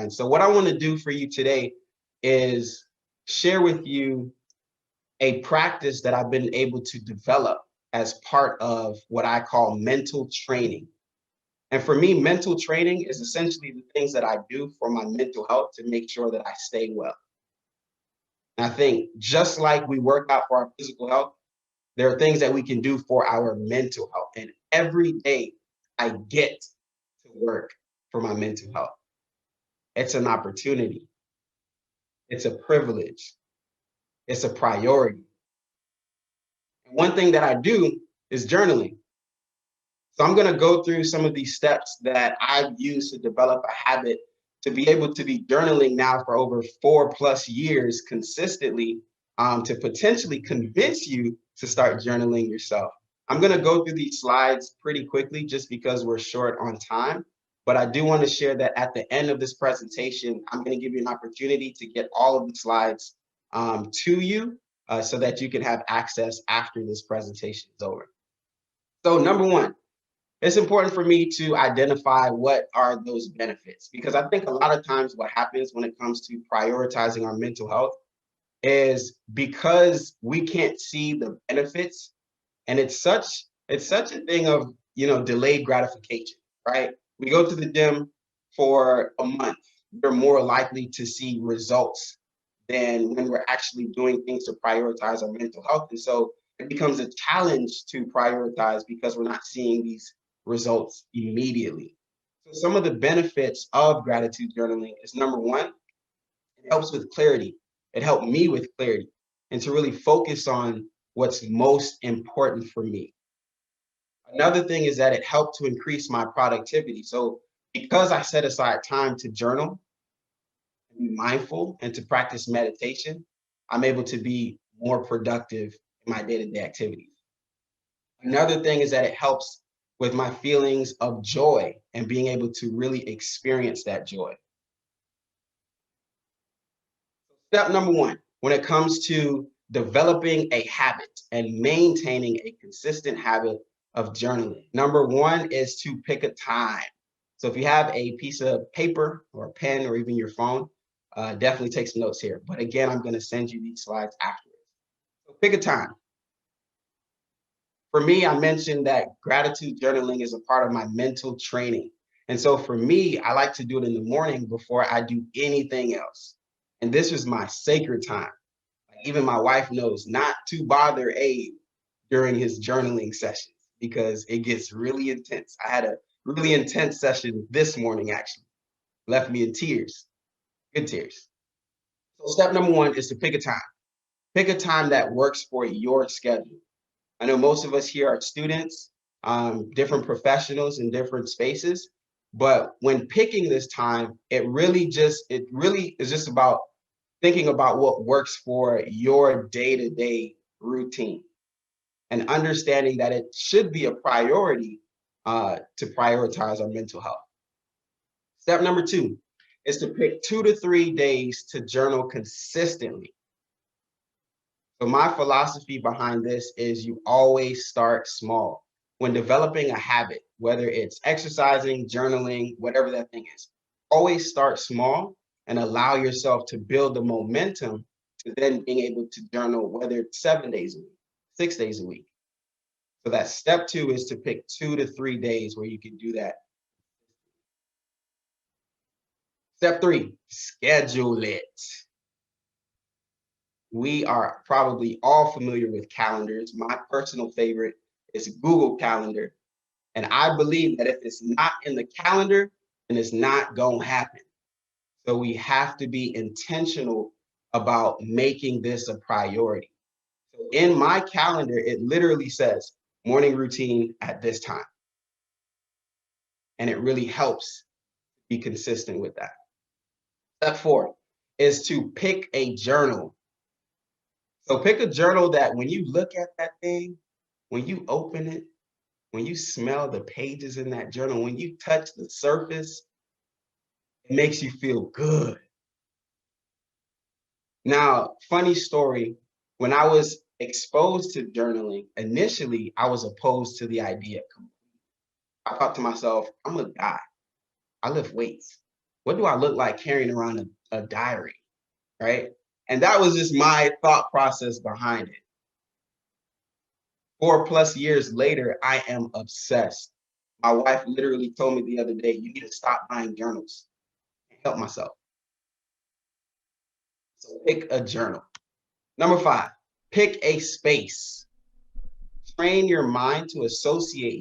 done. So what I want to do for you today is share with you a practice that I've been able to develop as part of what I call mental training. And for me, mental training is essentially the things that I do for my mental health to make sure that I stay well. And I think just like we work out for our physical health, there are things that we can do for our mental health. And every day I get to work for my mental health. It's an opportunity. It's a privilege. It's a priority. And one thing that I do is journaling. So I'm going to go through some of these steps that I've used to develop a habit to be able to be journaling now for over 4+ years consistently, to potentially convince you to start journaling yourself. I'm going to go through these slides pretty quickly just because we're short on time. But I do want to share that at the end of this presentation, I'm going to give you an opportunity to get all of the slides to you so that you can have access after this presentation is over. So number one, it's important for me to identify what are those benefits, because I think a lot of times what happens when it comes to prioritizing our mental health is because we can't see the benefits, and it's such a thing of, delayed gratification, right? We go to the gym for a month, we're more likely to see results than when we're actually doing things to prioritize our mental health. And so it becomes a challenge to prioritize because we're not seeing these results immediately. So some of the benefits of gratitude journaling is, number one, it helps with clarity. It helped me with clarity and to really focus on what's most important for me. Another thing is that it helped to increase my productivity. So because I set aside time to journal, be mindful, and to practice meditation, I'm able to be more productive in my day-to-day activities. Another thing is that it helps with my feelings of joy and being able to really experience that joy. Step number one, when it comes to developing a habit and maintaining a consistent habit of journaling, number one is to pick a time. So if you have a piece of paper or a pen or even your phone, definitely take some notes here. But again, I'm going to send you these slides afterwards. So pick a time. For me, I mentioned that gratitude journaling is a part of my mental training. And so for me, I like to do it in the morning before I do anything else. And this is my sacred time. Like, even my wife knows not to bother Abe during his journaling sessions because it gets really intense. I had a really intense session this morning, actually. Left me in tears, good tears. So step number one is to pick a time. Pick a time that works for your schedule. I know most of us here are students, different professionals in different spaces, but when picking this time, it really is just about thinking about what works for your day-to-day routine and understanding that it should be a priority to prioritize our mental health. Step number two is to pick 2 to 3 days to journal consistently. So my philosophy behind this is you always start small. When developing a habit, whether it's exercising, journaling, whatever that thing is, always start small and allow yourself to build the momentum to then being able to journal, whether it's 7 days a week, 6 days a week. So that step two is to pick 2 to 3 days where you can do that. Step three, schedule it. We are probably all familiar with calendars. My personal favorite is Google Calendar. And I believe that if it's not in the calendar, then it's not going to happen. So we have to be intentional about making this a priority. So in my calendar, it literally says morning routine at this time. And it really helps be consistent with that. Step four is to pick a journal. So pick a journal that when you look at that thing, when you open it, when you smell the pages in that journal, when you touch the surface, it makes you feel good. Now, funny story, when I was exposed to journaling, initially, I was opposed to the idea. I thought to myself, I'm a guy. I lift weights. what do I look like carrying around a diary, right? And that was just my thought process behind it. 4+ years later, I am obsessed. My wife literally told me the other day, you need to stop buying journals and help myself. So pick a journal. Number 5, pick a space. Train your mind to associate